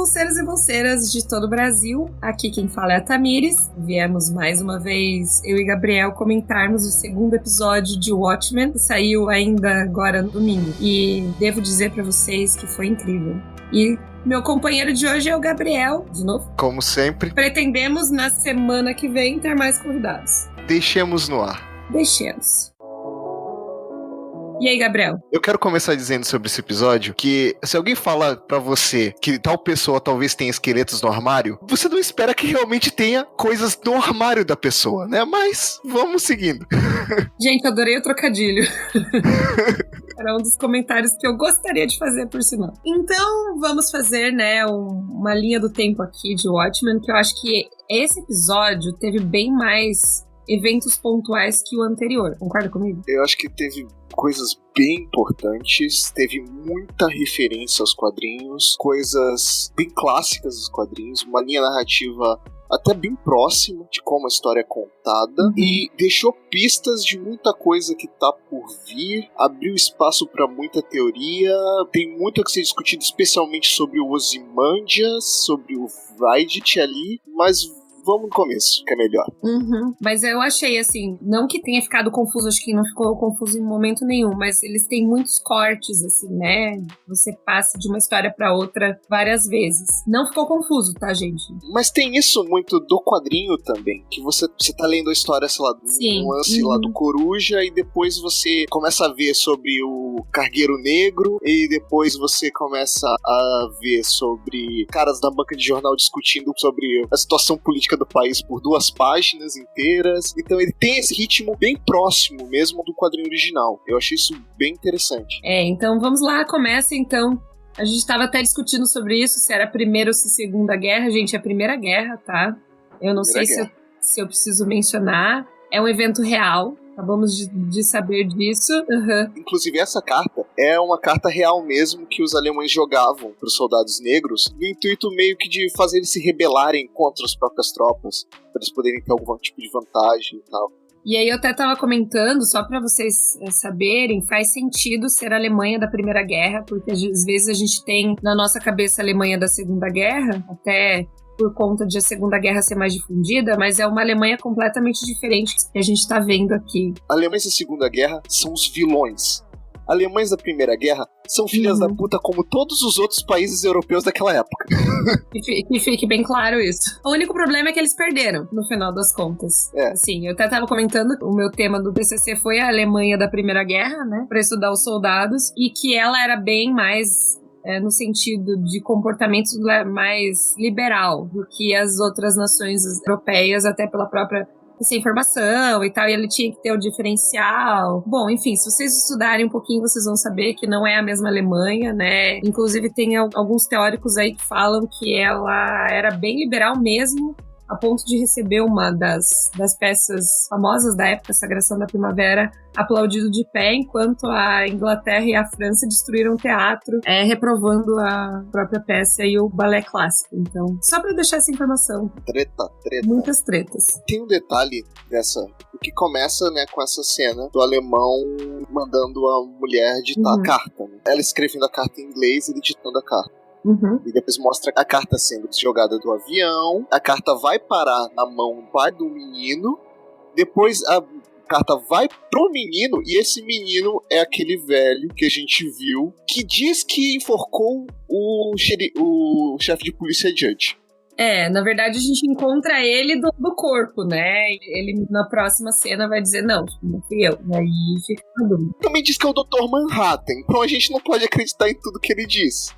bolseiros e bolseiras de todo o Brasil. Aqui quem fala é a Tamires. Viemos mais uma vez, eu e Gabriel, comentarmos o segundo episódio de Watchmen, que saiu ainda agora no domingo. E devo dizer pra vocês que foi incrível. E meu companheiro de hoje é o Gabriel, de novo. Como sempre. Pretendemos, na semana que vem, ter mais convidados. Deixemos no ar. Deixemos. E aí, Gabriel? Eu quero começar dizendo sobre esse episódio que se alguém fala pra você que tal pessoa talvez tenha esqueletos no armário, você não espera que realmente tenha coisas no armário da pessoa, né? Mas vamos seguindo. Gente, adorei o trocadilho. Era um dos comentários que eu gostaria de fazer, por sinal. Então, vamos fazer, né, uma linha do tempo aqui de Watchmen, que eu acho que esse episódio teve bem mais eventos pontuais que o anterior. Concorda comigo? Eu acho que teve coisas bem importantes, teve muita referência aos quadrinhos, coisas bem clássicas dos quadrinhos, uma linha narrativa até bem próxima de como a história é contada, e deixou pistas de muita coisa que tá por vir, abriu espaço para muita teoria, tem muito a ser discutido, especialmente sobre o Ozymandias, sobre o Vaidit ali, mas vamos no começo, que é melhor. Mas eu achei, assim, não que tenha ficado confuso, acho que não ficou confuso em momento nenhum, mas eles têm muitos cortes, assim, né? Você passa de uma história pra outra várias vezes. Não ficou confuso, tá, gente? Mas tem isso muito do quadrinho também, que você tá lendo a história, sei lá, do lance lá do Coruja, e depois você começa a ver sobre o Cargueiro Negro, e depois você começa a ver sobre caras da banca de jornal discutindo sobre a situação política do país por 2 páginas inteiras. Então ele tem esse ritmo bem próximo mesmo do quadrinho original. Eu achei isso bem interessante. Então vamos lá, começa então. A gente estava até discutindo sobre isso, se era a Primeira ou se Segunda Guerra. Gente, é a Primeira Guerra, tá? Eu não sei se eu preciso mencionar. É um evento real. Acabamos de saber disso. Inclusive, essa carta é uma carta real mesmo que os alemães jogavam para os soldados negros, no intuito meio que de fazer eles se rebelarem contra as próprias tropas, para eles poderem ter algum tipo de vantagem e tal. E aí eu até tava comentando, só para vocês saberem, faz sentido ser a Alemanha da Primeira Guerra, porque às vezes a gente tem na nossa cabeça a Alemanha da Segunda Guerra, até por conta de a Segunda Guerra ser mais difundida, mas é uma Alemanha completamente diferente que a gente tá vendo aqui. Alemães da Segunda Guerra são os vilões. Alemães da Primeira Guerra são filhas da puta como todos os outros países europeus daquela época. Que fique bem claro isso. O único problema é que eles perderam, no final das contas. Assim, eu até tava comentando, o meu tema do TCC foi a Alemanha da Primeira Guerra, né, pra estudar os soldados, e que ela era bem mais no sentido de comportamento mais liberal do que as outras nações europeias, até pela própria essa informação e tal, e ele tinha que ter o diferencial. Bom, enfim, se vocês estudarem um pouquinho, vocês vão saber que não é a mesma Alemanha, né? Inclusive tem alguns teóricos aí que falam que ela era bem liberal mesmo, a ponto de receber uma das peças famosas da época, Sagração da Primavera, aplaudido de pé, enquanto a Inglaterra e a França destruíram o teatro, reprovando a própria peça e o balé clássico. Então, só pra deixar essa informação. Treta. Muitas tretas. Tem um detalhe dessa, que começa, né, com essa cena do alemão mandando a mulher ditar a carta, né? Ela escrevendo a carta em inglês e ele ditando a carta. E depois mostra a carta sendo jogada do avião, a carta vai parar na mão do pai do menino, depois a carta vai pro menino, e esse menino é aquele velho que a gente viu, que diz que enforcou o chefe de polícia Judge. Na verdade a gente encontra ele do corpo, né? Ele na próxima cena vai dizer, não fui eu. E aí fica na dúvida. Também diz que é o Dr. Manhattan, então a gente não pode acreditar em tudo que ele diz.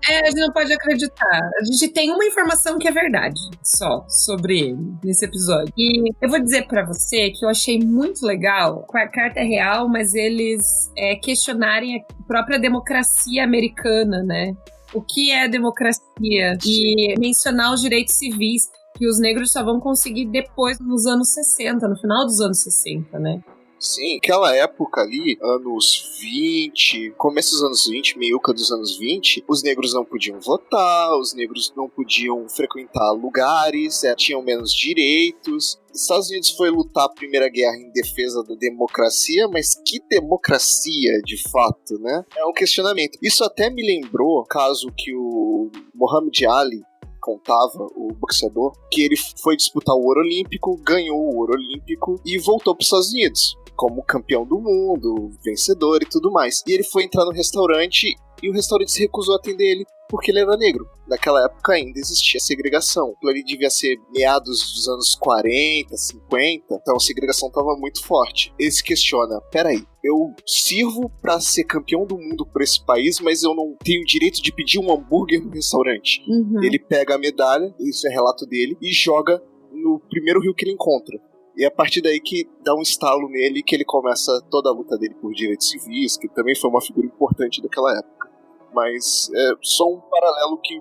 A gente não pode acreditar. A gente tem uma informação que é verdade só sobre ele nesse episódio. E eu vou dizer pra você que eu achei muito legal. A carta é real, mas eles questionarem a própria democracia americana, né? O que é a democracia? E mencionar os direitos civis que os negros só vão conseguir depois, nos anos 60, no final dos anos 60, né? Sim, aquela época ali, anos 20, começo dos anos 20, meiuca dos anos 20, os negros não podiam votar, os negros não podiam frequentar lugares, tinham menos direitos. Os Estados Unidos foi lutar a Primeira Guerra em defesa da democracia, mas que democracia, de fato, né? É um questionamento. Isso até me lembrou o caso que o Muhammad Ali contava, o boxeador, que ele foi disputar o ouro olímpico, ganhou o ouro olímpico e voltou para os Estados Unidos como campeão do mundo, vencedor e tudo mais. E ele foi entrar no restaurante e o restaurante se recusou a atender ele porque ele era negro. Naquela época ainda existia segregação. Ele devia ser meados dos anos 40, 50, então a segregação estava muito forte. Ele se questiona, peraí, eu sirvo pra ser campeão do mundo por esse país, mas eu não tenho direito de pedir um hambúrguer no restaurante. Ele pega a medalha, isso é relato dele, e joga no primeiro rio que ele encontra. E é a partir daí que dá um estalo nele, que ele começa toda a luta dele por direitos civis, que também foi uma figura importante daquela época. Mas é só um paralelo que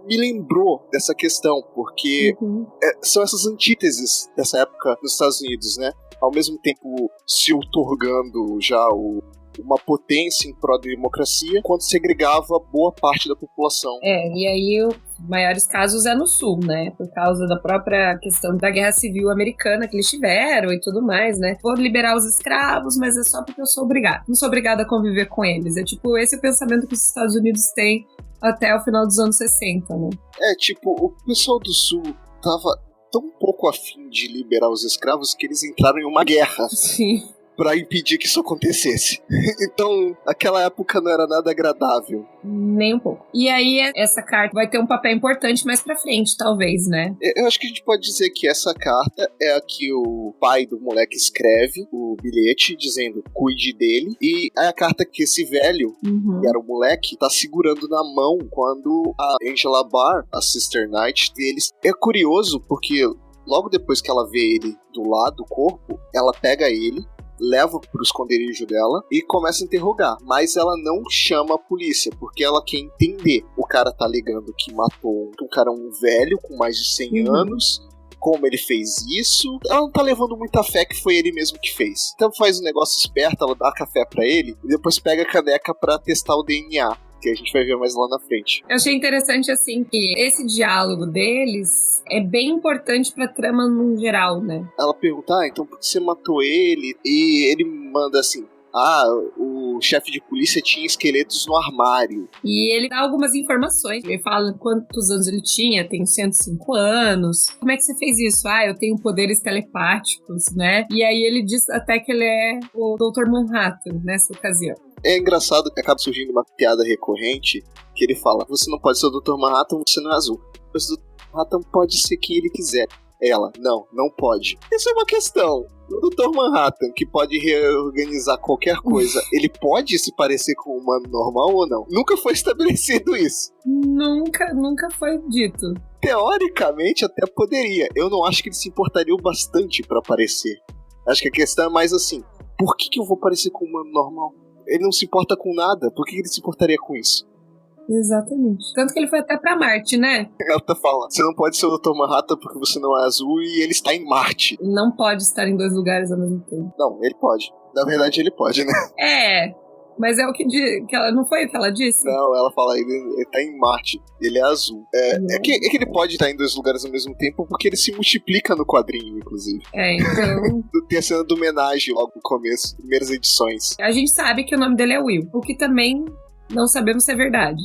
me lembrou dessa questão, porque são essas antíteses dessa época nos Estados Unidos, né? Ao mesmo tempo se outorgando já uma potência em prol da democracia, quando segregava boa parte da população. E aí os maiores casos é no Sul, né? Por causa da própria questão da Guerra Civil Americana que eles tiveram e tudo mais, né? Vou liberar os escravos, mas é só porque eu sou obrigado. Não sou obrigada a conviver com eles. É tipo esse o pensamento que os Estados Unidos têm até o final dos anos 60, né? O pessoal do Sul tava tão pouco afim de liberar os escravos que eles entraram em uma guerra. Sim. Pra impedir que isso acontecesse. Então, aquela época não era nada agradável. Nem um pouco. E aí, essa carta vai ter um papel importante mais pra frente, talvez, né? Eu acho que a gente pode dizer que essa carta é a que o pai do moleque escreve, o bilhete, dizendo, cuide dele. E é a carta que esse velho, que era o moleque, tá segurando na mão quando a Angela Barr, a Sister Knight deles. É curioso, porque logo depois que ela vê ele do lado do corpo, ela pega ele, leva pro esconderijo dela e começa a interrogar, mas ela não chama a polícia, porque ela quer entender. O cara tá alegando que matou um cara, um velho com mais de 100 anos, como ele fez isso. Ela não tá levando muita fé que foi ele mesmo que fez. Então faz um negócio esperto, ela dá café pra ele e depois pega a caneca pra testar o DNA, que a gente vai ver mais lá na frente. Eu achei interessante, assim, que esse diálogo deles é bem importante pra trama no geral, né? Ela pergunta, então por que você matou ele? E ele manda assim, o chefe de polícia tinha esqueletos no armário. E ele dá algumas informações. Ele fala quantos anos ele tinha, tem 105 anos. Como é que você fez isso? Eu tenho poderes telepáticos, né? E aí ele diz até que ele é o Dr. Manhattan nessa ocasião. É engraçado que acaba surgindo uma piada recorrente que ele fala, você não pode ser o Dr. Manhattan, você não é azul. Mas o Dr. Manhattan pode ser quem ele quiser. Ela, não pode. Isso é uma questão. O Dr. Manhattan, que pode reorganizar qualquer coisa, ele pode se parecer com um humano normal ou não? Nunca foi estabelecido isso. Nunca foi dito. Teoricamente até poderia. Eu não acho que ele se importaria bastante pra aparecer. Acho que a questão é mais assim, por que eu vou parecer com um humano normal? Ele não se importa com nada, por que ele se importaria com isso? Exatamente. Tanto que ele foi até pra Marte, né? Ela tá falando, você não pode ser o Dr. Manhattan porque você não é azul e ele está em Marte. Ele não pode estar em dois lugares ao mesmo tempo. Não, ele pode. Na verdade, ele pode, né? Mas é o que ela não foi o que ela disse? Não, ela fala, ele tá em Marte, ele é azul. É que ele pode estar em dois lugares ao mesmo tempo porque ele se multiplica no quadrinho, inclusive. Então... Tem a cena do homenagem logo no começo, primeiras edições. A gente sabe que o nome dele é Will, o que também não sabemos se é verdade.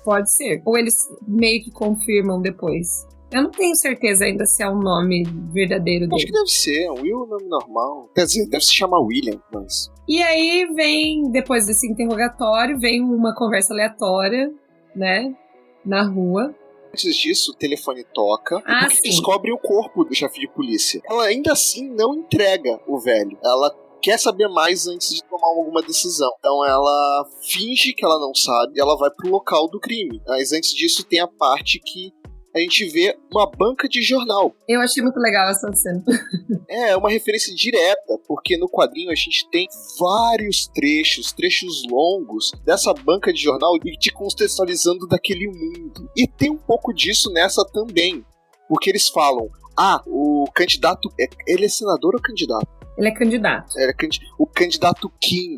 Pode ser. Ou eles meio que confirmam depois. Eu não tenho certeza ainda se é o nome verdadeiro dele. Acho que deve ser. Will é um nome normal. Quer dizer, deve se chamar William, mas... E aí vem, depois desse interrogatório, vem uma conversa aleatória, né? Na rua. Antes disso, o telefone toca e sim. Descobre o corpo do chefe de polícia. Ela ainda assim não entrega o velho. Ela quer saber mais antes de tomar alguma decisão. Então ela finge que ela não sabe e ela vai pro local do crime. Mas antes disso tem a parte que a gente vê uma banca de jornal. Eu achei muito legal essa cena. É uma referência direta, porque no quadrinho a gente tem vários trechos longos dessa banca de jornal e te contextualizando daquele mundo. E tem um pouco disso nessa também, porque eles falam, o candidato, ele é senador ou candidato? Ele é candidato. O candidato Kim.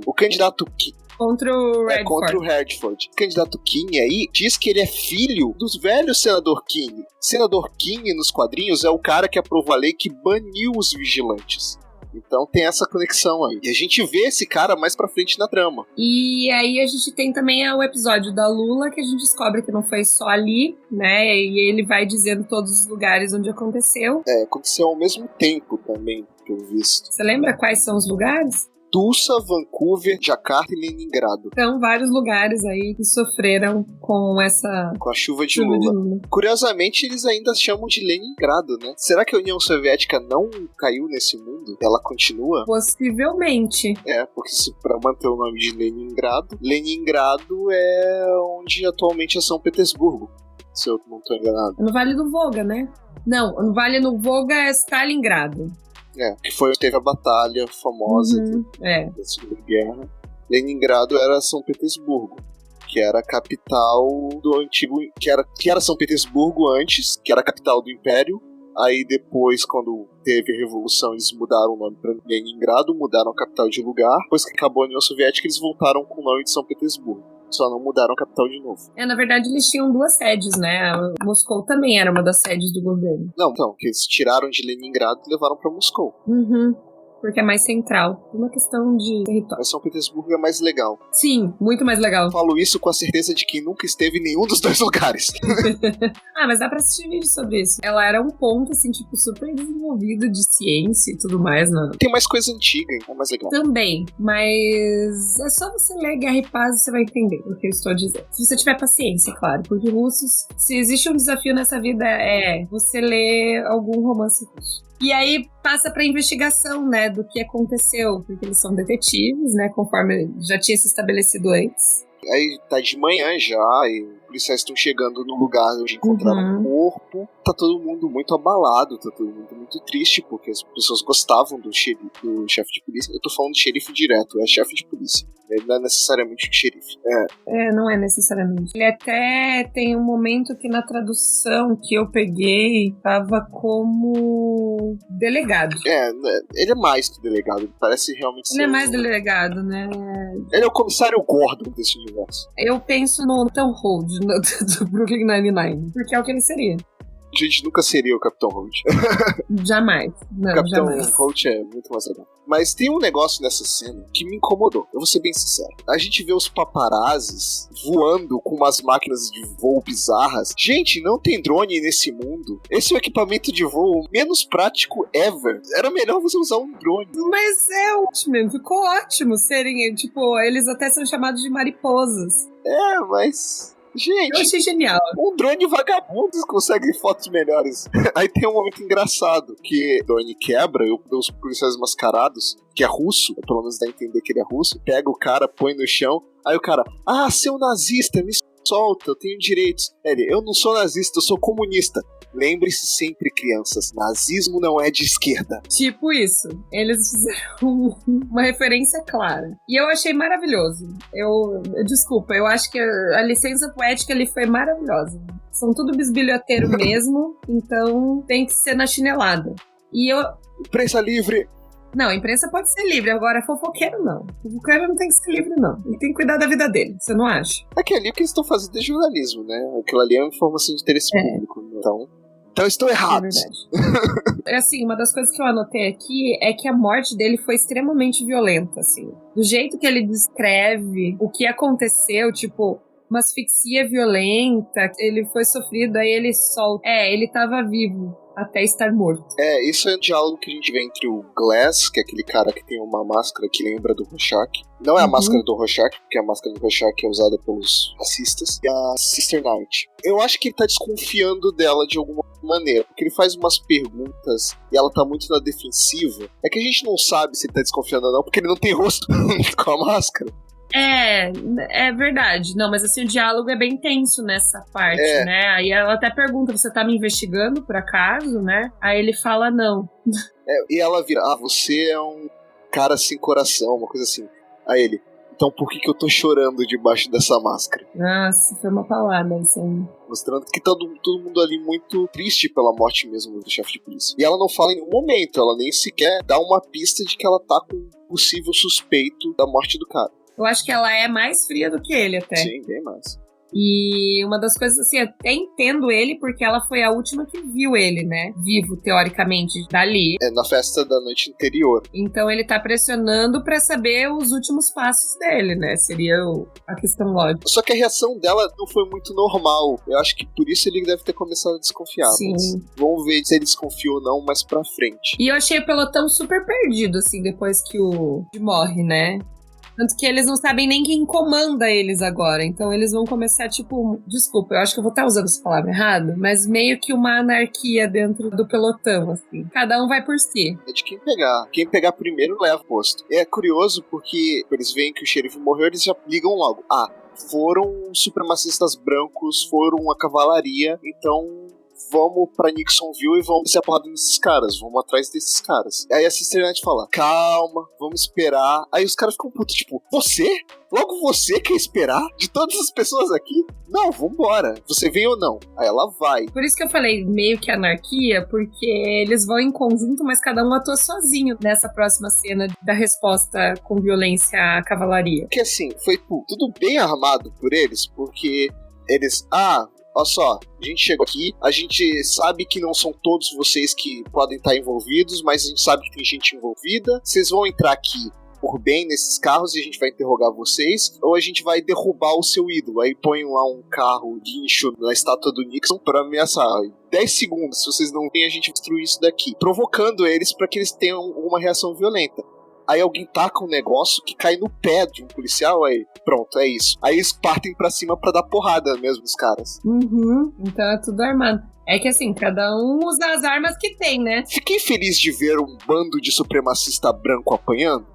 Contra o Redford. Contra o Redford. O candidato King aí diz que ele é filho dos velhos senador King. Senador King, nos quadrinhos, é o cara que aprovou a lei que baniu os vigilantes. Então tem essa conexão aí. E a gente vê esse cara mais pra frente na trama. E aí a gente tem também o episódio da Lula, que a gente descobre que não foi só ali, né? E ele vai dizendo todos os lugares onde aconteceu. Aconteceu ao mesmo tempo também, pelo visto. Você lembra quais são os lugares? Tulsa, Vancouver, Jakarta e Leningrado. Então, vários lugares aí que sofreram com a chuva de Lula. Curiosamente, eles ainda chamam de Leningrado, né? Será que a União Soviética não caiu nesse mundo? Ela continua? Possivelmente. Porque pra manter o nome de Leningrado é onde atualmente é São Petersburgo, se eu não tô enganado. No Vale do Volga, né? Não, no Vale do Volga é Stalingrado. Que teve a batalha famosa da Segunda Guerra. Leningrado era São Petersburgo, que era a capital do antigo... Que era São Petersburgo antes, que era a capital do Império. Aí depois, quando teve a Revolução, eles mudaram o nome para Leningrado, mudaram a capital de lugar. Depois que acabou a União Soviética, eles voltaram com o nome de São Petersburgo. Só não mudaram a capital de novo. Na verdade, eles tinham 2 sedes, né? Moscou também era uma das sedes do governo. Não, que eles tiraram de Leningrado e levaram pra Moscou. Porque é mais central. Uma questão de território. Mas São Petersburgo é mais legal. Sim, muito mais legal. Eu falo isso com a certeza de quem nunca esteve em nenhum dos 2 lugares. Mas dá pra assistir vídeo sobre isso. Ela era um ponto, assim, tipo, super desenvolvido de ciência e tudo mais, né? Tem mais coisa antiga, então é mais legal. Também, mas é só você ler Guerra e Paz e você vai entender o que eu estou dizendo. Se você tiver paciência, claro. Porque russos, se existe um desafio nessa vida, é você ler algum romance russo. E aí passa pra investigação, né, do que aconteceu, porque eles são detetives, né, conforme já tinha se estabelecido antes. Aí tá de manhã já, e os policiais estão chegando no lugar onde encontraram o corpo. Tá todo mundo muito abalado, tá todo mundo muito triste, porque as pessoas gostavam do chefe de polícia. Eu tô falando de xerife direto, é chefe de polícia. Ele não é necessariamente o xerife. Não é necessariamente. Ele até tem um momento que na tradução que eu peguei tava como delegado. Ele é mais que delegado, ele parece realmente ser... Ele é mais delegado, né? Ele é o comissário Gordon desse universo. Eu penso no Tom Hold do Brooklyn Nine-Nine, porque é o que ele seria. A gente nunca seria o Capitão Holt. Jamais. Não, o Capitão jamais. Holt é muito mais legal. Mas tem um negócio nessa cena que me incomodou. Eu vou ser bem sincero. A gente vê os paparazzis voando com umas máquinas de voo bizarras. Gente, não tem drone nesse mundo. Esse é o equipamento de voo menos prático ever. Era melhor você usar um drone. Mas ótimo. Ficou ótimo serem, tipo, eles até são chamados de mariposas. Mas... Gente, eu achei genial. Um drone vagabundo consegue fotos melhores. Aí tem um momento engraçado que o drone quebra e os policiais mascarados, que é russo, pelo menos dá a entender que ele é russo, pega o cara, põe no chão. Aí o cara, seu nazista, me solta, eu tenho direitos. Eu não sou nazista, eu sou comunista. Lembre-se sempre, crianças, nazismo não é de esquerda. Tipo isso. Eles fizeram uma referência clara. E eu achei maravilhoso. Desculpa, eu acho que a licença poética ali foi maravilhosa. São tudo bisbilhoteiro mesmo, então tem que ser na chinelada. Imprensa livre! Não, a imprensa pode ser livre, agora fofoqueiro não. Fofoqueiro não tem que ser livre, não. Ele tem que cuidar da vida dele, você não acha? Aquilo ali que eles estão fazendo é jornalismo, né? Aquilo ali é uma informação de interesse público. Então estão errados. É verdade. Assim, uma das coisas que eu anotei aqui é que a morte dele foi extremamente violenta, assim. Do jeito que ele descreve o que aconteceu, tipo, uma asfixia violenta, ele foi sofrido, aí ele solta. Ele tava vivo até estar morto. Isso é um diálogo que a gente vê entre o Glass, que é aquele cara que tem uma máscara que lembra do Rorschach. Não é a máscara do Rorschach, porque a máscara do Rorschach é usada pelos racistas. E a Sister Night. Eu acho que ele tá desconfiando dela de alguma maneira, porque ele faz umas perguntas e ela tá muito na defensiva. É que a gente não sabe se ele tá desconfiando ou não, porque ele não tem rosto com a máscara. É verdade. Não, mas assim, o diálogo é bem tenso nessa parte, né? Aí ela até pergunta, você tá me investigando por acaso, né? Aí ele fala não. E ela vira, você é um cara sem coração, uma coisa assim. Aí ele, Então por que eu tô chorando debaixo dessa máscara? Nossa, foi uma palavra isso aí. Mostrando que todo mundo ali muito triste pela morte mesmo do chefe de polícia. E ela não fala em nenhum momento, ela nem sequer dá uma pista de que ela tá com um possível suspeito da morte do cara. Eu acho que ela é mais fria do que ele até. Sim, bem mais. E uma das coisas, assim, eu até entendo ele porque ela foi a última que viu ele, né? Vivo, teoricamente, dali. É, na festa da noite anterior. Então ele tá pressionando pra saber os últimos passos dele, né? Seria a questão lógica. Só que a reação dela não foi muito normal. Eu acho que por isso ele deve ter começado a desconfiar. Sim. Mas vamos ver se ele desconfia ou não mais pra frente. E eu achei o pelotão super perdido, assim, depois que o morre, né? Tanto que eles não sabem nem quem comanda eles agora. Então eles vão começar, tipo... Desculpa, eu acho que eu vou estar usando essa palavra errada. Mas meio que uma anarquia dentro do pelotão, assim. Cada um vai por si. É de quem pegar. Quem pegar primeiro leva o posto. É curioso porque eles veem que o xerife morreu, eles já ligam logo. Foram supremacistas brancos, foram a cavalaria, então... vamos pra Nixonville e vamos ser a porrada desses caras, vamos atrás desses caras. Aí a Cisternet fala, calma, vamos esperar. Aí os caras ficam putos, tipo, você? Logo você quer esperar? De todas as pessoas aqui? Não, vambora. Você vem ou não? Aí ela vai. Por isso que eu falei meio que anarquia, porque eles vão em conjunto, mas cada um atua sozinho nessa próxima cena da resposta com violência à cavalaria. Porque assim, foi tudo bem armado por eles, porque eles... olha só, a gente chegou aqui, a gente sabe que não são todos vocês que podem estar envolvidos, mas a gente sabe que tem gente envolvida. Vocês vão entrar aqui por bem nesses carros e a gente vai interrogar vocês, ou a gente vai derrubar o seu ídolo. Aí põem lá um carro guincho na estátua do Nixon pra ameaçar. 10 segundos, se vocês não vêm, a gente destrui isso daqui. Provocando eles pra que eles tenham uma reação violenta. Aí alguém taca um negócio que cai no pé de um policial, aí pronto, é isso. Aí eles partem pra cima pra dar porrada mesmo nos caras. Então é tudo armado. É que assim, cada um usa as armas que tem, né? Fiquei feliz de ver um bando de supremacista branco apanhando.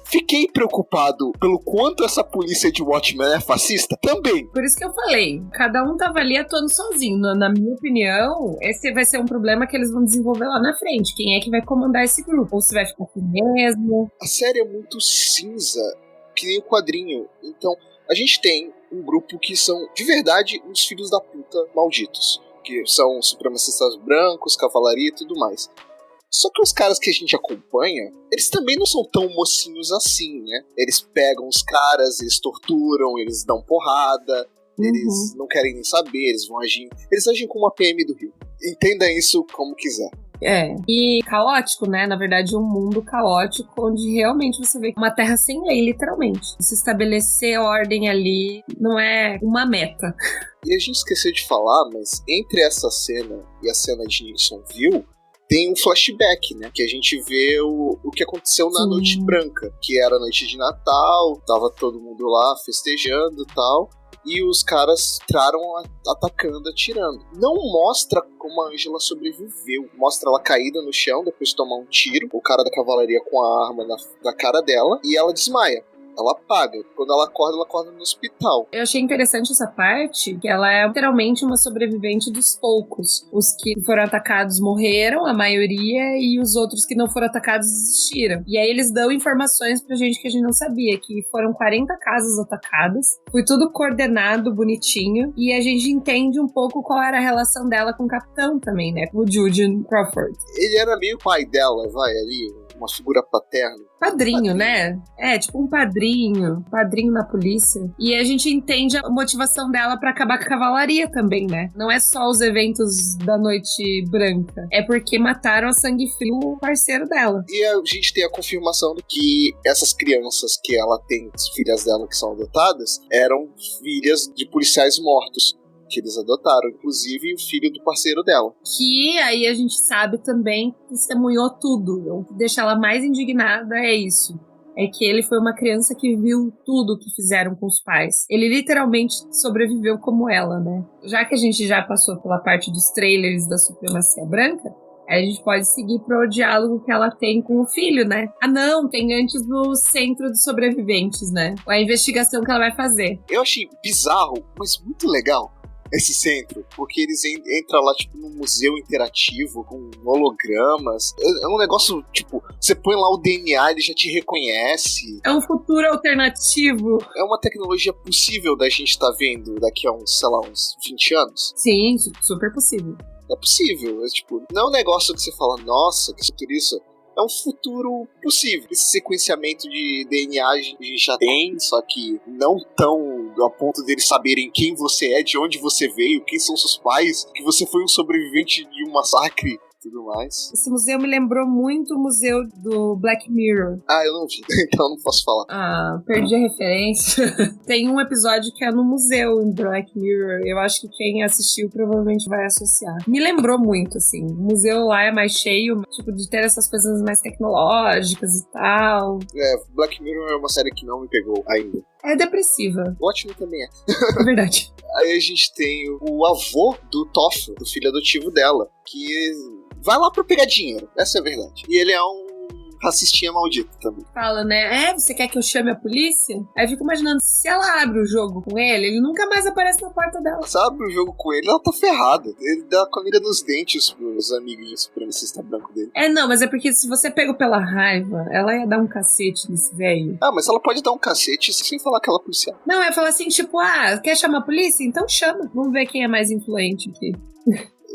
Fiquei preocupado pelo quanto essa polícia de Watchmen é fascista também. Por isso que eu falei, cada um tava ali atuando sozinho. Na minha opinião, esse vai ser um problema que eles vão desenvolver lá na frente. Quem é que vai comandar esse grupo? Ou se vai ficar assim mesmo? A série é muito cinza, que nem o quadrinho. Então, a gente tem um grupo que são, de verdade, uns filhos da puta malditos. Que são supremacistas brancos, cavalaria e tudo mais. Só que os caras que a gente acompanha, eles também não são tão mocinhos assim, né? Eles pegam os caras, eles torturam, eles dão porrada, eles não querem nem saber, eles vão agir... Eles agem como a PM do Rio. Entenda isso como quiser. E caótico, né? Na verdade, um mundo caótico onde realmente você vê uma terra sem lei, literalmente. Se estabelecer ordem ali não é uma meta. E a gente esqueceu de falar, mas entre essa cena e a cena de Nixonville, tem um flashback, né? Que a gente vê o que aconteceu na Noite Branca, que era a noite de Natal, tava todo mundo lá festejando e tal, e os caras entraram atacando, atirando. Não mostra como a Angela sobreviveu, mostra ela caída no chão depois de tomar um tiro, o cara da cavalaria com a arma na cara dela, e ela desmaia. Ela apaga. Quando ela acorda no hospital. Eu achei interessante essa parte, que ela é literalmente uma sobrevivente dos poucos. Os que foram atacados morreram, a maioria, e os outros que não foram atacados desistiram. E aí eles dão informações pra gente que a gente não sabia, que foram 40 casas atacadas, foi tudo coordenado, bonitinho, e a gente entende um pouco qual era a relação dela com o capitão também, né? O Julian Crawford. Ele era meio pai dela, ali, uma figura paterna. Padrinho, né? Tipo um padrinho na polícia. E a gente entende a motivação dela pra acabar com a cavalaria também, né? Não é só os eventos da Noite Branca. É porque mataram a sangue frio o parceiro dela. E a gente tem a confirmação de que essas crianças que ela tem, as filhas dela que são adotadas, eram filhas de policiais mortos. Que eles adotaram, inclusive o filho do parceiro dela. Que aí a gente sabe também testemunhou tudo. O que deixa ela mais indignada é isso. É que ele foi uma criança que viu tudo que fizeram com os pais. Ele literalmente sobreviveu como ela, né? Já que a gente já passou pela parte dos trailers da Supremacia Branca, aí a gente pode seguir pro diálogo que ela tem com o filho, né? Não, tem antes no Centro de Sobreviventes, né? A investigação que ela vai fazer. Eu achei bizarro, mas muito legal. esse centro, porque eles entram lá, tipo, num museu interativo, com hologramas. É um negócio, tipo, você põe lá o DNA, ele já te reconhece. É um futuro alternativo. É uma tecnologia possível da gente estar vendo daqui a uns, sei lá, uns 20 anos. Sim, super possível. É possível, tipo, não é um negócio que você fala, nossa, que futurista. É um futuro possível. Esse sequenciamento de DNA a gente já tem, só que não tão a ponto deles saberem quem você é, de onde você veio, quem são seus pais, que você foi um sobrevivente de um massacre e tudo mais. Esse museu me lembrou muito o museu do Black Mirror. Ah, eu não vi, então não posso falar. Ah, perdi a referência. Tem um episódio que é no museu em Black Mirror. Eu acho que quem assistiu provavelmente vai associar. Me lembrou muito, assim. O museu lá é mais cheio, tipo, de ter essas coisas mais tecnológicas e tal. Black Mirror é uma série que não me pegou ainda. É depressiva. Ótimo também é. É verdade. Aí a gente tem o avô do Toff, do filho adotivo dela, que vai lá pra pegar dinheiro. Essa é a verdade. E ele é um racistinha maldito também. Fala, né? Você quer que eu chame a polícia? Aí eu fico imaginando, se ela abre o jogo com ele nunca mais aparece na porta dela. Se ela abre o jogo com ele, ela tá ferrada. Ele dá comida nos dentes pros amiguinhos supremacista branco dele. Não, mas é porque se você pega pela raiva, ela ia dar um cacete nesse velho. Ah, mas ela pode dar um cacete sem falar que ela é policial. Não, eu ia falar assim, tipo, quer chamar a polícia? Então chama. Vamos ver quem é mais influente aqui.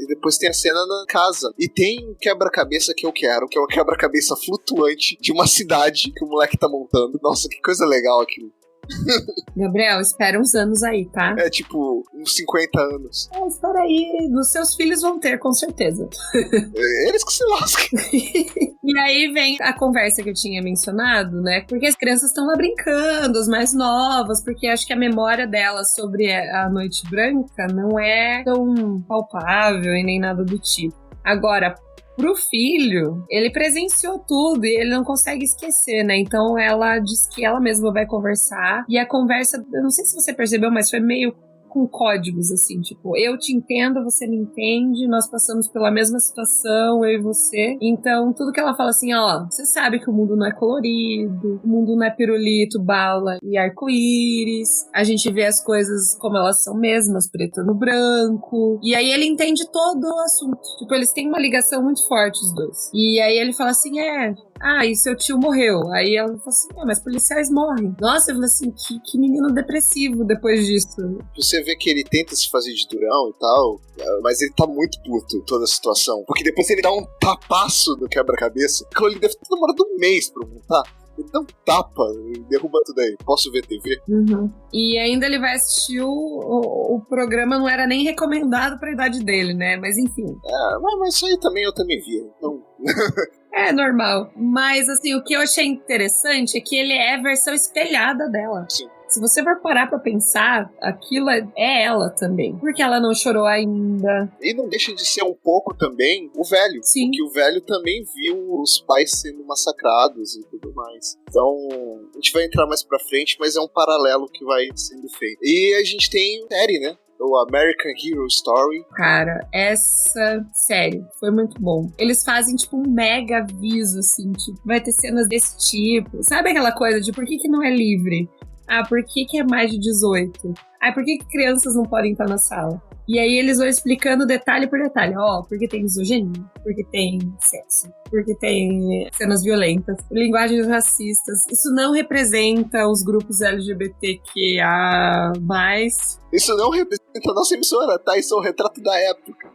E depois tem a cena na casa. E tem um quebra-cabeça que eu quero, que é um quebra-cabeça flutuante de uma cidade que o moleque tá montando. Nossa, que coisa legal aquilo. Gabriel, espera uns anos aí, tá? É tipo, uns 50 anos. Espera aí. Os seus filhos vão ter, com certeza. Eles que se lascam. E aí vem a conversa que eu tinha mencionado, né? Porque as crianças estão lá brincando, as mais novas, porque acho que a memória delas sobre a Noite Branca não é tão palpável e nem nada do tipo. Agora, pro filho, ele presenciou tudo e ele não consegue esquecer, né? Então ela diz que ela mesma vai conversar. E a conversa, eu não sei se você percebeu, mas foi meio com códigos, assim, tipo, eu te entendo, você me entende, nós passamos pela mesma situação, eu e você. Então, tudo que ela fala assim, você sabe que o mundo não é colorido, o mundo não é pirulito, bala e arco-íris, a gente vê as coisas como elas são mesmas, preto no branco, e aí ele entende todo o assunto. Tipo, eles têm uma ligação muito forte, os dois. E aí ele fala assim, e seu tio morreu. Aí ela falou assim, mas policiais morrem. Nossa, eu falei assim, que menino depressivo depois disso. Você vê que ele tenta se fazer de durão e tal, mas ele tá muito puto em toda a situação. Porque depois ele dá um tapaço no quebra-cabeça, que ele deve ter demorado um mês pra montar. Ele dá um tapa e derruba tudo aí. Posso ver TV? Uhum. E ainda ele vai assistir o programa, não era nem recomendado pra idade dele, né? Mas enfim. Mas isso aí também eu também via. Então... É normal. Mas assim, o que eu achei interessante é que ele é a versão espelhada dela. Sim. Se você for parar pra pensar, aquilo é ela também. Porque ela não chorou ainda. E não deixa de ser um pouco também o velho. Sim. Porque o velho também viu os pais sendo massacrados e tudo mais. Então, a gente vai entrar mais pra frente, mas é um paralelo que vai sendo feito. E a gente tem série, né? O American Hero Story. Cara, essa série foi muito bom. Eles fazem, tipo, um mega aviso, assim, tipo, vai ter cenas desse tipo. Sabe aquela coisa de por que não é livre? Por que é mais de 18? Por que crianças não podem estar na sala? E aí eles vão explicando detalhe por detalhe. Porque tem misoginia, porque tem sexo, porque tem cenas violentas, linguagens racistas. Isso não representa os grupos LGBTQIA+. Isso não representa a nossa emissora, tá? Isso é um retrato da época.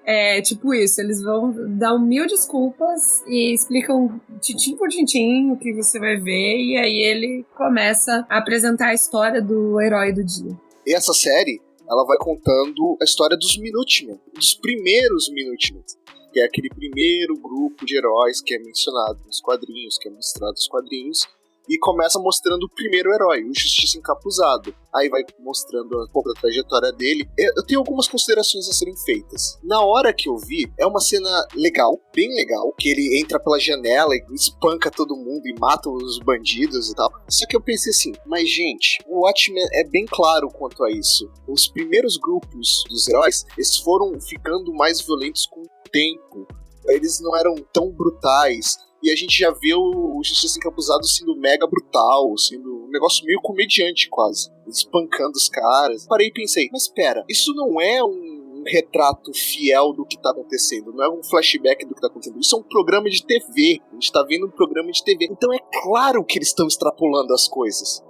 É, tipo isso, eles vão dar 1000 desculpas e explicam tintim por tintim o que você vai ver, e aí ele começa a apresentar a história do herói do dia. E essa série, ela vai contando a história dos Minutemen, dos primeiros Minutemen, que é aquele primeiro grupo de heróis que é mencionado nos quadrinhos, que é mostrado nos quadrinhos, e começa mostrando o primeiro herói, o Justiça Encapuzado. Aí vai mostrando um pouco da trajetória dele. Eu tenho algumas considerações a serem feitas. Na hora que eu vi, é uma cena legal, bem legal, que ele entra pela janela e espanca todo mundo e mata os bandidos e tal. Só que eu pensei assim, mas gente, o Watchmen é bem claro quanto a isso. Os primeiros grupos dos heróis, eles foram ficando mais violentos com o tempo. Eles não eram tão brutais. E a gente já vê o Justiça Encapuzado sendo mega brutal, sendo um um negócio meio comediante quase, espancando os caras. Parei e pensei, mas pera, isso não é um retrato fiel do que tá acontecendo, não é um flashback do que tá acontecendo, isso é um programa de TV, a gente tá vendo um programa de TV, então é claro que eles estão extrapolando as coisas,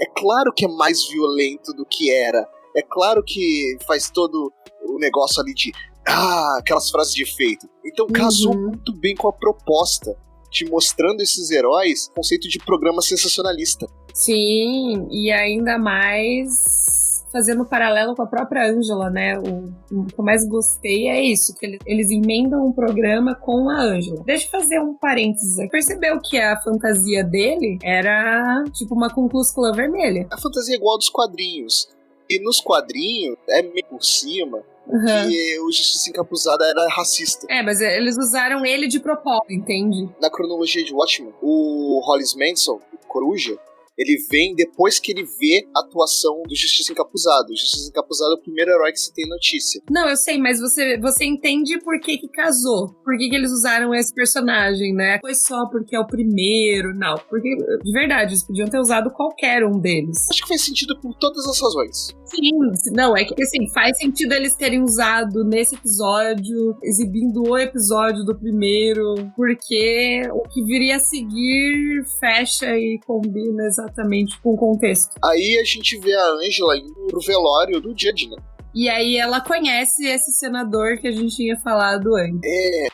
é claro que é mais violento do que era, é claro que faz todo o negócio ali de aquelas frases de efeito, então casou muito bem com a proposta, te mostrando esses heróis, conceito de programa sensacionalista. Sim, e ainda mais fazendo paralelo com a própria Ângela, né? O que eu mais gostei é isso, que eles emendam um programa com a Ângela. Deixa eu fazer um parênteses aqui. Percebeu que a fantasia dele era tipo uma Ku Klux Klan vermelha. A fantasia é igual a dos quadrinhos. E nos quadrinhos, é meio por cima, que o Justiça Encapuzada era racista. Mas eles usaram ele de propósito, entende? Na cronologia de Watchmen, o Hollis Manson, o Coruja, ele vem depois que ele vê a atuação do Justiça Encapuzado. O Justiça Encapuzado é o primeiro herói que se tem notícia. Não, eu sei, mas você entende por que casou. Por que eles usaram esse personagem, né? Foi só porque é o primeiro, não. Porque, de verdade, eles podiam ter usado qualquer um deles. Acho que faz sentido por todas as razões. Sim, não, é que assim, faz sentido eles terem usado nesse episódio, exibindo o episódio do primeiro, porque o que viria a seguir fecha e combina exatamente com o contexto. Aí a gente vê a Ângela indo pro velório do Judge, né? E aí ela conhece esse senador que a gente tinha falado antes.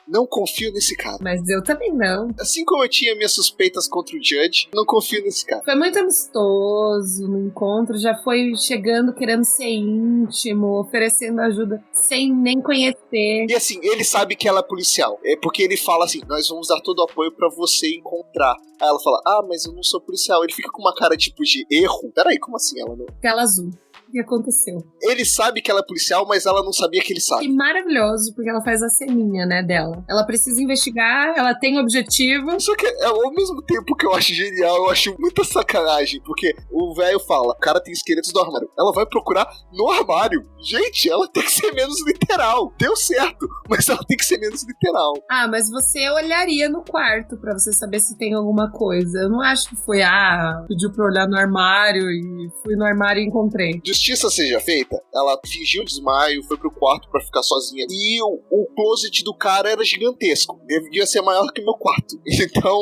Não confio nesse cara. Mas eu também não. Assim como eu tinha minhas suspeitas contra o Judge, não confio nesse cara. Foi muito amistoso no encontro, já foi chegando querendo ser íntimo, oferecendo ajuda sem nem conhecer. E assim, ele sabe que ela é policial. É porque ele fala assim, nós vamos dar todo o apoio pra você encontrar. Aí ela fala, mas eu não sou policial. Ele fica com uma cara tipo de erro. Peraí, como assim ela não... Tela azul. O que aconteceu? Ele sabe que ela é policial, mas ela não sabia que ele sabe. E maravilhoso, porque ela faz a ceninha, né, dela. Ela precisa investigar, ela tem objetivo. Só que ao mesmo tempo que eu acho genial, eu acho muita sacanagem, porque o velho fala, o cara tem esqueletos no armário. Ela vai procurar no armário. Gente, ela tem que ser menos literal. Deu certo, mas ela tem que ser menos literal. Mas você olharia no quarto pra você saber se tem alguma coisa. Eu não acho que foi, pediu pra olhar no armário e fui no armário e encontrei. Justiça seja feita, ela fingiu desmaio, foi pro quarto pra ficar sozinha. E o closet do cara era gigantesco. Devia ser maior que o meu quarto. Então,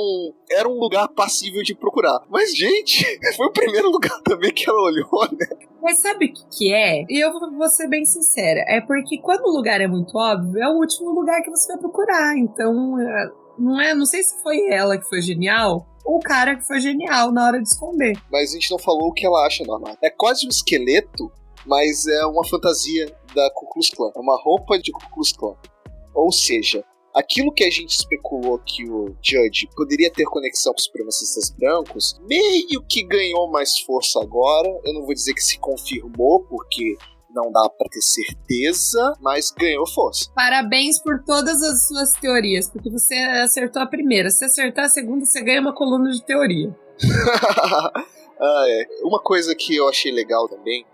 era um lugar passível de procurar. Mas, gente, foi o primeiro lugar também que ela olhou, né? Mas sabe o que é? E eu vou ser bem sincera. É porque quando o lugar é muito óbvio, é o último lugar que você vai procurar. Então, não sei se foi ela que foi genial, ou o cara que foi genial na hora de esconder. Mas a gente não falou o que ela acha no armário. É quase um esqueleto, mas é uma fantasia da Ku Klux Klan. É uma roupa de Ku Klux Klan. Ou seja, aquilo que a gente especulou que o Judge poderia ter conexão com os supremacistas brancos, meio que ganhou mais força agora. Eu não vou dizer que se confirmou, porque não dá pra ter certeza, mas ganhou força. Parabéns por todas as suas teorias, porque você acertou a primeira. Se acertar a segunda, você ganha uma coluna de teoria. Uma coisa que eu achei legal também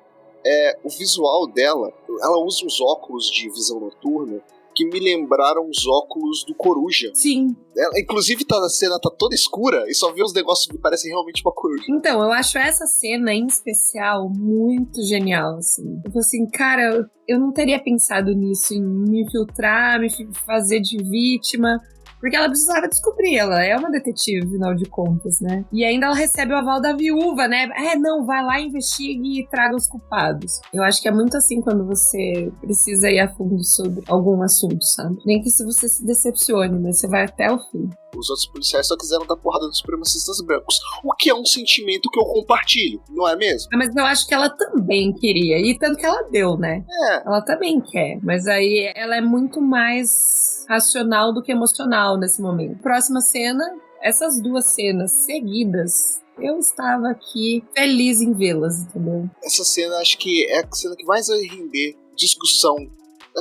é o visual dela. Ela usa uns óculos de visão noturna que me lembraram os óculos do Coruja. Sim. Ela, inclusive, a cena tá toda escura e só vê os negócios que parecem realmente uma coruja. Então, eu acho essa cena em especial muito genial, assim. Eu falei assim, cara, eu não teria pensado nisso, em me infiltrar, me fazer de vítima. Porque ela precisava descobrir, ela é uma detetive, afinal de contas, né? E ainda ela recebe o aval da viúva, né? Não, vai lá, investigue e traga os culpados. Eu acho que é muito assim quando você precisa ir a fundo sobre algum assunto, sabe? Nem que se você se decepcione, mas você vai até o fim. Os outros policiais só quiseram dar porrada nos supremacistas brancos. O que é um sentimento que eu compartilho, não é mesmo? Mas eu acho que ela também queria. E tanto que ela deu, né? Ela também quer. Mas aí ela é muito mais racional do que emocional nesse momento. Próxima cena, essas duas cenas seguidas, eu estava aqui feliz em vê-las, entendeu? Essa cena acho que é a cena que mais vai render discussão.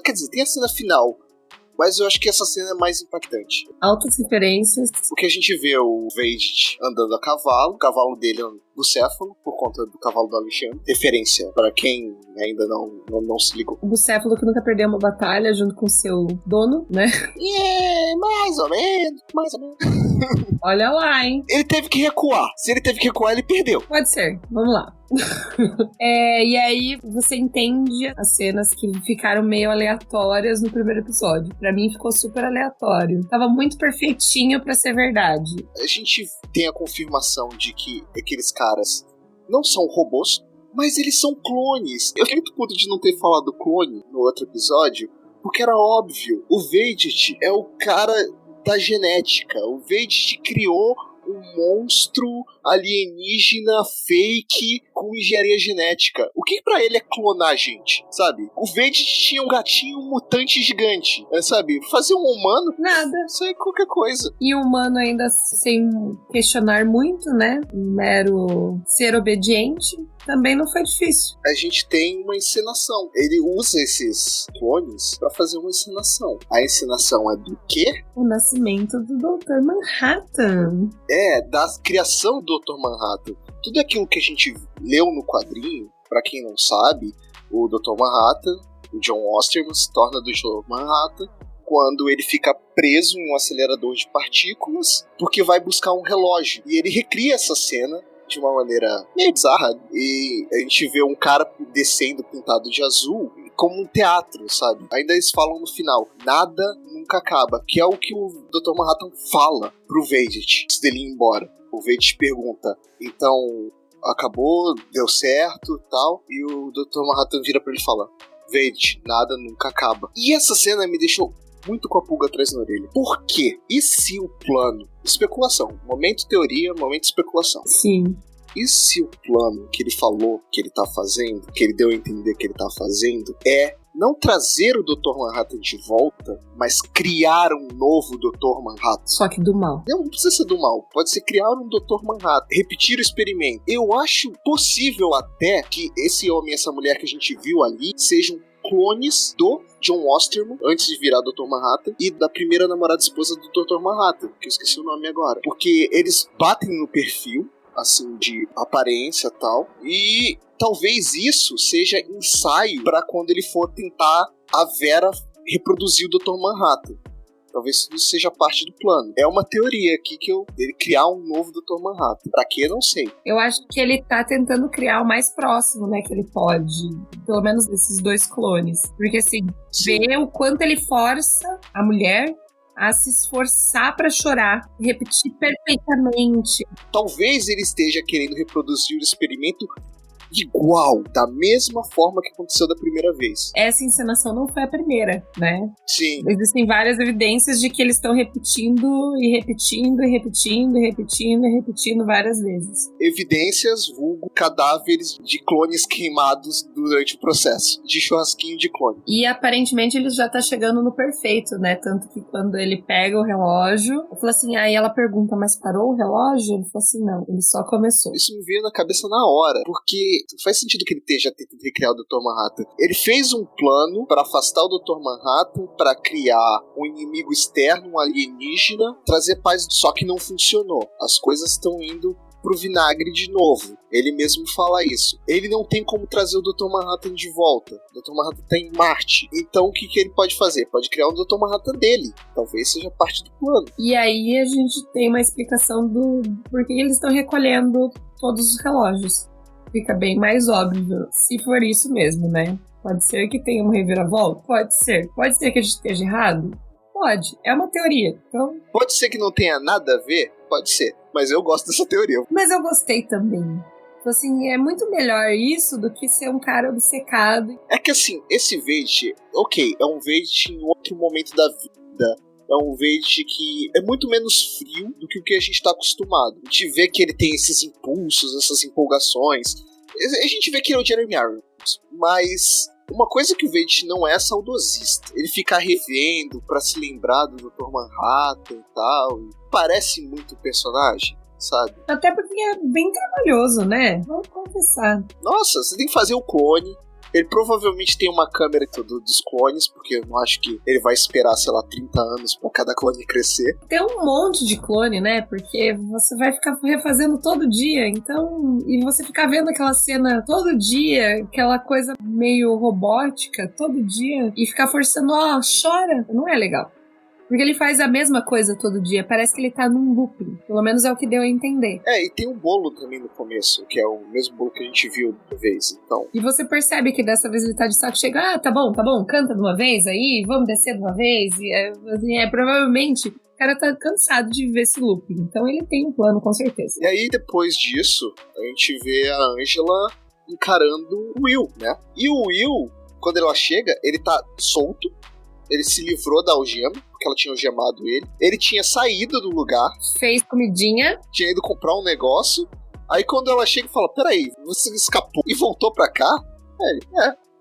Quer dizer, tem a cena final, mas eu acho que essa cena é mais impactante. Altas referências. Porque a gente vê o Vade andando a cavalo, o cavalo dele Bucéfalo, por conta do cavalo do Alexandre. Referência para quem ainda não se ligou. O Bucéfalo que nunca perdeu uma batalha junto com seu dono, né? Mais ou menos. Olha lá, hein? Ele teve que recuar. Se ele teve que recuar, ele perdeu. Pode ser. Vamos lá. E aí você entende as cenas que ficaram meio aleatórias no primeiro episódio. Pra mim ficou super aleatório. Tava muito perfeitinho pra ser verdade. A gente tem a confirmação de que aqueles caras não são robôs, mas eles são clones. Eu fiquei muito puto de não ter falado clone no outro episódio, porque era óbvio. O Vedit é o cara da genética. O Vedit criou um monstro alienígena fake com engenharia genética. O que pra ele é clonar a gente, sabe? O Vedit tinha um gatinho mutante gigante, sabe? Fazer um humano... Nada. Isso é qualquer coisa. E o humano ainda sem questionar muito, né? Um mero ser obediente. Também não foi difícil. A gente tem uma encenação. Ele usa esses clones pra fazer uma encenação. A encenação é do quê? O nascimento do Dr. Manhattan. Da criação do Dr. Manhattan. Tudo aquilo que a gente leu no quadrinho, pra quem não sabe, o Dr. Manhattan, o John Osterman, se torna do Dr. Manhattan quando ele fica preso em um acelerador de partículas porque vai buscar um relógio. E ele recria essa cena de uma maneira meio bizarra, e a gente vê um cara descendo pintado de azul como um teatro, sabe? Ainda eles falam no final, nada nunca acaba, que é o que o Dr. Manhattan fala pro Vedit antes dele ir embora. O Vedit pergunta, então acabou, deu certo tal, e o Dr. Manhattan vira pra ele e fala, Vedit, nada nunca acaba. E essa cena me deixou muito com a pulga atrás na orelha. Por quê? E se o plano... Especulação. Momento teoria, momento especulação. Sim. E se o plano que ele falou que ele tá fazendo, que ele deu a entender que ele tá fazendo, é não trazer o Dr. Manhattan de volta, mas criar um novo Dr. Manhattan? Só que do mal. Não precisa ser do mal. Pode ser criar um Dr. Manhattan. Repetir o experimento. Eu acho possível até que esse homem e essa mulher que a gente viu ali sejam clones do John Osterman, antes de virar Dr. Manhattan, e da primeira namorada esposa do Dr. Manhattan, que eu esqueci o nome agora. Porque eles batem no perfil, assim, de aparência e tal, e talvez isso seja ensaio para quando ele for tentar a Vera reproduzir o Dr. Manhattan. Talvez isso seja parte do plano. É uma teoria aqui que ele criar um novo Dr. Manhattan. Pra quê, eu não sei. Eu acho que ele tá tentando criar o mais próximo, né, que ele pode. Pelo menos desses dois clones. Porque, assim, vê o quanto ele força a mulher a se esforçar pra chorar, repetir perfeitamente. Talvez ele esteja querendo reproduzir o experimento igual, da mesma forma que aconteceu da primeira vez. Essa encenação não foi a primeira, né? Sim. Existem várias evidências de que eles estão repetindo e repetindo e repetindo e repetindo e repetindo várias vezes. Evidências, vulgo, cadáveres de clones queimados durante o processo, de churrasquinho de clone. E aparentemente ele já tá chegando no perfeito, né? Tanto que quando ele pega o relógio, eu falo assim, aí ela pergunta, mas parou o relógio? Ele falou assim, não, ele só começou. Isso me veio na cabeça na hora, porque faz sentido que ele esteja tentando recriar o Dr. Manhattan. Ele fez um plano para afastar o Dr. Manhattan, para criar um inimigo externo, um alienígena, trazer paz, só que não funcionou. As coisas estão indo pro vinagre de novo. Ele mesmo fala isso. Ele não tem como trazer o Dr. Manhattan de volta. O Dr. Manhattan tá em Marte. Então o que ele pode fazer? Pode criar um Dr. Manhattan dele. Talvez seja parte do plano. E aí a gente tem uma explicação do por que eles estão recolhendo todos os relógios. Fica bem mais óbvio, se for isso mesmo, né? Pode ser que tenha uma reviravolta? Pode ser. Pode ser que a gente esteja errado? Pode. É uma teoria. Então... Pode ser que não tenha nada a ver? Pode ser. Mas eu gosto dessa teoria. Mas eu gostei também. Então, assim, é muito melhor isso do que ser um cara obcecado. É que, assim, esse Vedit, ok, é um Vedit em outro momento da vida. É um Vedit que é muito menos frio do que o que a gente tá acostumado. A gente vê que ele tem esses impulsos, essas empolgações. A gente vê que ele é o Jeremy Irons. Mas uma coisa que o Vedit não é saudosista. Ele fica revendo pra se lembrar do Dr. Manhattan e tal. Parece muito personagem, sabe? Até porque é bem trabalhoso, né? Vamos confessar. Nossa, você tem que fazer o clone. Ele provavelmente tem uma câmera dos clones, porque eu não acho que ele vai esperar, sei lá, 30 anos pra cada clone crescer. Tem um monte de clone, né? Porque você vai ficar refazendo todo dia, então... E você ficar vendo aquela cena todo dia, aquela coisa meio robótica todo dia, e ficar forçando, chora, não é legal. Porque ele faz a mesma coisa todo dia. Parece que ele tá num looping. Pelo menos é o que deu a entender. E tem um bolo também no começo, que é o mesmo bolo que a gente viu de vez, então... E você percebe que dessa vez ele tá de saco cheio. Tá bom, canta de uma vez aí, vamos descer de uma vez. E provavelmente o cara tá cansado de viver esse looping. Então ele tem um plano, com certeza. E aí, depois disso, a gente vê a Angela encarando o Will, né? E o Will, quando ela chega, ele tá solto. Ele se livrou da algema, porque ela tinha algemado ele. Ele tinha saído do lugar. Fez comidinha. Tinha ido comprar um negócio. Aí quando ela chega e fala, peraí, você escapou e voltou pra cá? Ele,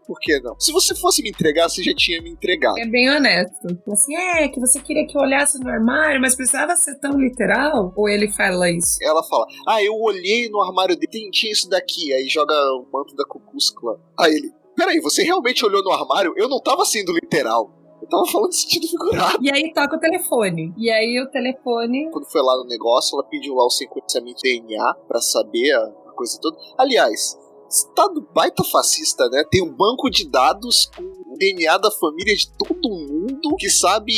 por que não? Se você fosse me entregar, você já tinha me entregado. É bem honesto. Assim, que você queria que eu olhasse no armário, mas precisava ser tão literal? Ou ele fala isso? Ela fala, eu olhei no armário dele, tinha isso daqui. Aí joga o manto da Ku Klux Klan. Aí ele, peraí, você realmente olhou no armário? Eu não tava sendo literal. Eu tava falando de sentido figurado. E aí toca o telefone. E aí o telefone... Quando foi lá no negócio, ela pediu lá o sequenciamento de DNA pra saber a coisa toda. Aliás, estado baita fascista, né? Tem um banco de dados com o DNA da família de todo mundo que sabe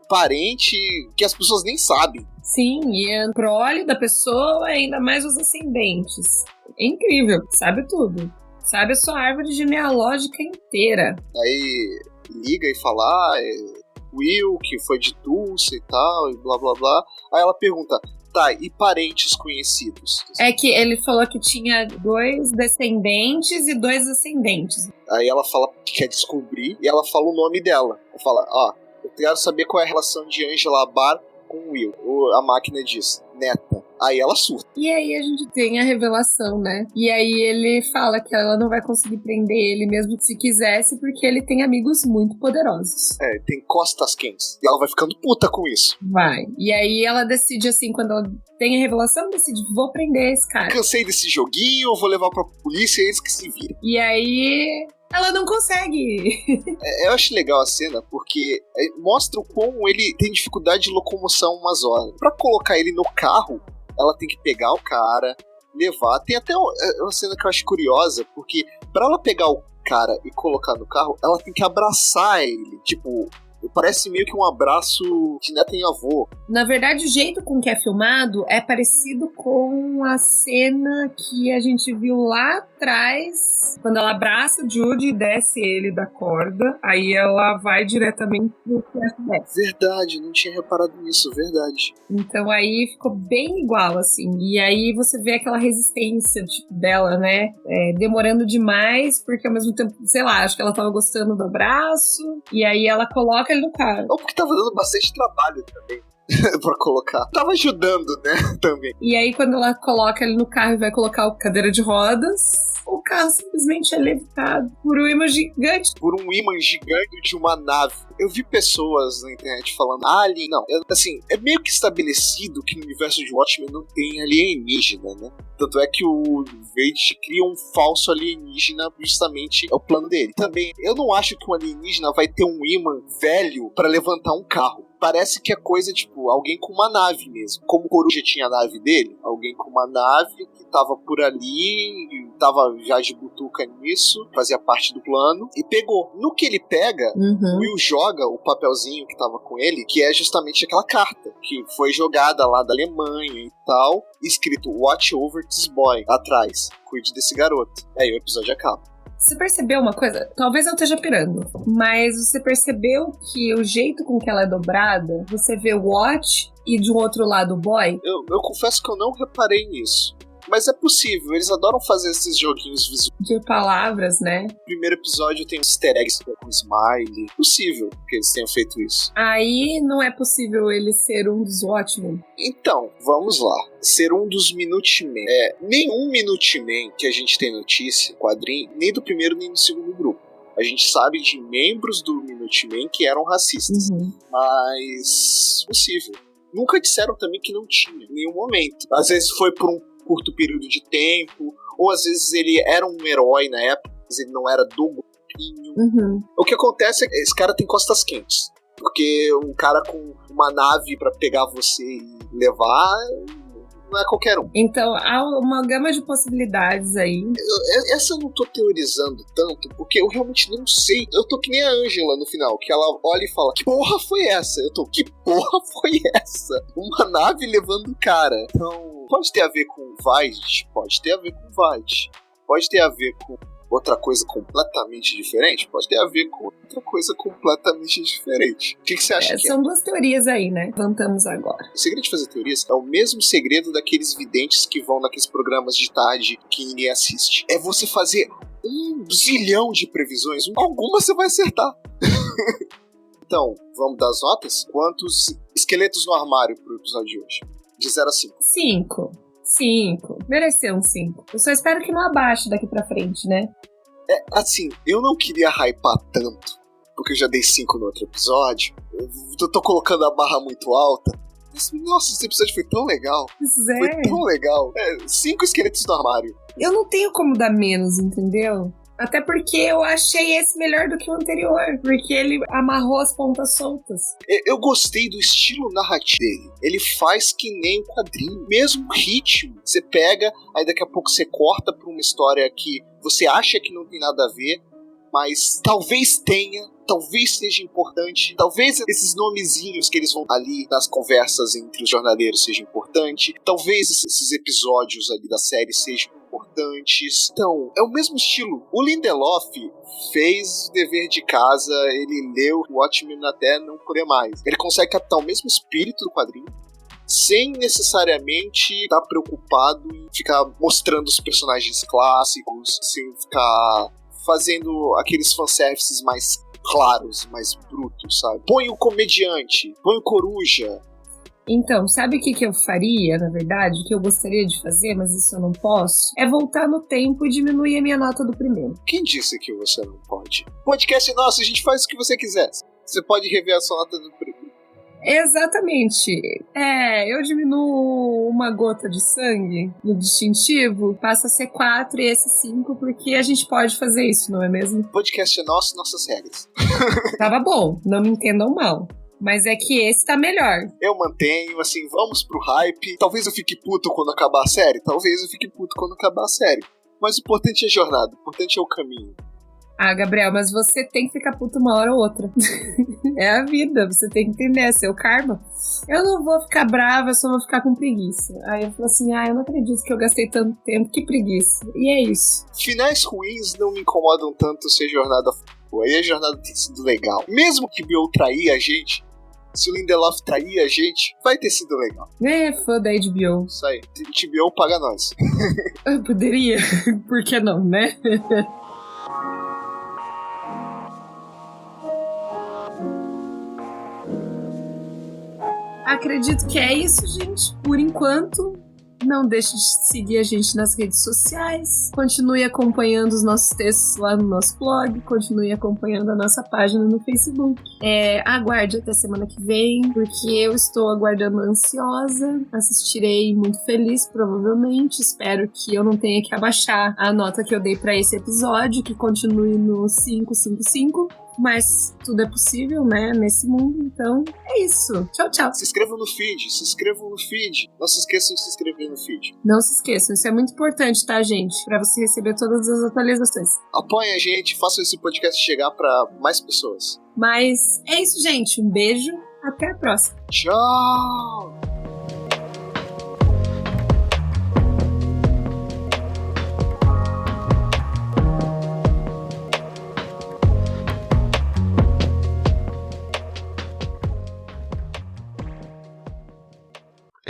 parente que as pessoas nem sabem. Sim, e é prole da pessoa, ainda mais os ascendentes. É incrível, sabe tudo. Sabe a sua árvore genealógica inteira. Aí... liga e fala, Will, que foi de Tulsa e tal, e blá blá blá. Aí ela pergunta, e parentes conhecidos? É que ele falou que tinha 2 descendentes e 2 ascendentes. Aí ela fala que quer descobrir, e ela fala o nome dela. Ela fala, eu quero saber qual é a relação de Angela Abar com Will. A máquina diz, neta. Aí ela surta. E aí a gente tem a revelação, né? E aí ele fala que ela não vai conseguir prender ele mesmo se quisesse, porque ele tem amigos muito poderosos. Tem costas quentes. E ela vai ficando puta com isso. Vai. E aí ela decide assim, quando ela tem a revelação, decide, vou prender esse cara. Cansei desse joguinho, vou levar pra polícia e eles que se viram. E aí... ela não consegue. Eu acho legal a cena porque mostra o quão ele tem dificuldade de locomoção umas horas. Pra colocar ele no carro, ela tem que pegar o cara, levar. Tem até uma cena que eu acho curiosa, porque pra ela pegar o cara e colocar no carro, ela tem que abraçar ele. Tipo, parece meio que um abraço de neta em avô. Na verdade, o jeito com que é filmado é parecido com a cena que a gente viu lá atrás, quando ela abraça o Jude e desce ele da corda, aí ela vai diretamente pro flashback. Verdade, não tinha reparado nisso, verdade. Então aí ficou bem igual, assim. E aí você vê aquela resistência tipo, dela, né? Demorando demais, porque ao mesmo tempo, sei lá, acho que ela tava gostando do abraço, e aí ela coloca ele no carro. Ou porque tava dando bastante trabalho também. Pra colocar. Tava ajudando, né? Também. E aí, quando ela coloca ele no carro e vai colocar a cadeira de rodas, o carro simplesmente é levitado por um imã gigante. Por um imã gigante de uma nave. Eu vi pessoas na internet falando alien. Não, assim, é meio que estabelecido que no universo de Watchmen não tem alienígena, né? Tanto é que o Veidt cria um falso alienígena, justamente é o plano dele. Também, eu não acho que um alienígena vai ter um imã velho pra levantar um carro. Parece que é coisa, tipo, alguém com uma nave mesmo. Como o Coruja tinha a nave dele, alguém com uma nave que tava por ali, tava já de butuca nisso, fazia parte do plano, e pegou. No que ele pega, o Will joga o papelzinho que tava com ele, que é justamente aquela carta, que foi jogada lá da Alemanha e tal, escrito Watch over this boy, atrás. Cuide desse garoto. Aí o episódio acaba. Você percebeu uma coisa? Talvez eu esteja pirando, mas você percebeu que o jeito com que ela é dobrada, você vê o Watch e de um outro lado o Boy? Eu confesso que eu não reparei nisso. Mas é possível, eles adoram fazer esses joguinhos visuais. De palavras, né? No primeiro episódio tem um easter eggs com smile. Possível que eles tenham feito isso. Aí não é possível ele ser um dos Watchmen. Então, vamos lá. Ser um dos Minutemen. Nenhum Minutemen que a gente tem notícia, quadrinho, nem do primeiro nem do segundo grupo. A gente sabe de membros do Minutemen que eram racistas. Mas possível. Nunca disseram também que não tinha, em nenhum momento. Às vezes foi por um curto período de tempo, ou às vezes ele era um herói na época. ele não era do grupinho. O que acontece é que esse cara tem costas quentes. Porque um cara com uma nave pra pegar você e levar não é qualquer um. Então, há uma gama de possibilidades aí. Essa eu não tô teorizando tanto, porque eu realmente não sei. Eu tô que nem a Angela no final, que ela olha e fala, que porra foi essa? Eu tô, que porra foi essa? Uma nave levando um cara. Então, pode ter a ver com Vaid, pode ter a ver com Vaid, pode ter a ver com outra coisa completamente diferente, pode ter a ver com outra coisa completamente diferente. O que você acha que são duas teorias aí, né? Levantamos agora. O segredo de fazer teorias é o mesmo segredo daqueles videntes que vão naqueles programas de tarde que ninguém assiste. É você fazer 1 zilhão de previsões, alguma você vai acertar. Então, vamos dar as notas? Quantos esqueletos no armário pro episódio de hoje? De 0 a 5. 5. Mereceu um 5. Eu só espero que não abaixe daqui pra frente, né? Assim, eu não queria hypar tanto, porque eu já dei 5 no outro episódio. Eu tô colocando a barra muito alta. Mas, nossa, esse episódio foi tão legal. Foi tão legal. 5 esqueletos no armário. Eu não tenho como dar menos, entendeu? Até porque eu achei esse melhor do que o anterior, porque ele amarrou as pontas soltas. Eu gostei do estilo narrativo dele. Ele faz que nem um quadrinho. Mesmo ritmo. Você pega, aí daqui a pouco você corta pra uma história que você acha que não tem nada a ver, mas talvez tenha, talvez seja importante, talvez esses nomezinhos que eles vão ali nas conversas entre os jornaleiros sejam importantes, talvez esses episódios ali da série sejam importantes. Então, é o mesmo estilo. O Lindelof fez o dever de casa, ele leu o Watchmen até não poder mais. Ele consegue captar o mesmo espírito do quadrinho, sem necessariamente estar preocupado em ficar mostrando os personagens clássicos, sem ficar fazendo aqueles fanservices mais claros, mais brutos, sabe? Põe o comediante, põe o coruja. Então, sabe o que eu faria, na verdade? O que eu gostaria de fazer, mas isso eu não posso? É voltar no tempo e diminuir a minha nota do primeiro. Quem disse que você não pode? Podcast é nosso, a gente faz o que você quiser. Você pode rever a sua nota do primeiro. Exatamente. Eu diminuo uma gota de sangue no distintivo, passa a ser 4 e esse 5, porque a gente pode fazer isso, não é mesmo? Podcast é nosso, nossas regras. Tava bom, não me entendam mal. Mas é que esse tá melhor. Eu mantenho, assim, vamos pro hype. Talvez eu fique puto quando acabar a série. Talvez eu fique puto quando acabar a série. Mas o importante é a jornada, o importante é o caminho. Ah, Gabriel, mas você tem que ficar puto uma hora ou outra. É a vida, você tem que entender, é seu karma. Eu não vou ficar brava, eu só vou ficar com preguiça. Aí eu falo assim, eu não acredito que eu gastei tanto tempo, que preguiça. E é isso. Finais ruins não me incomodam tanto se a jornada for boa. E a jornada tem sido legal. Mesmo que Bill trair a gente, se o Lindelof trair a gente, vai ter sido legal. Fã da HBO. Isso aí, HBO paga nós. Eu poderia, por que não, né? Acredito que é isso, gente. Por enquanto, não deixe de seguir a gente nas redes sociais. Continue acompanhando os nossos textos lá no nosso blog. Continue acompanhando a nossa página no Facebook. Aguarde até semana que vem, porque eu estou aguardando ansiosa. Assistirei muito feliz, provavelmente. Espero que eu não tenha que abaixar a nota que eu dei para esse episódio, que continue no 555. Mas tudo é possível, né, nesse mundo, então é isso. Tchau, tchau. Se inscrevam no feed, Não se esqueçam de se inscrever no feed. Não se esqueçam, isso é muito importante, tá, gente? Pra você receber todas as atualizações. Apoiem a gente, façam esse podcast chegar pra mais pessoas. Mas é isso, gente. Um beijo, até a próxima. Tchau!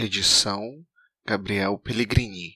Edição Gabriel Pellegrini.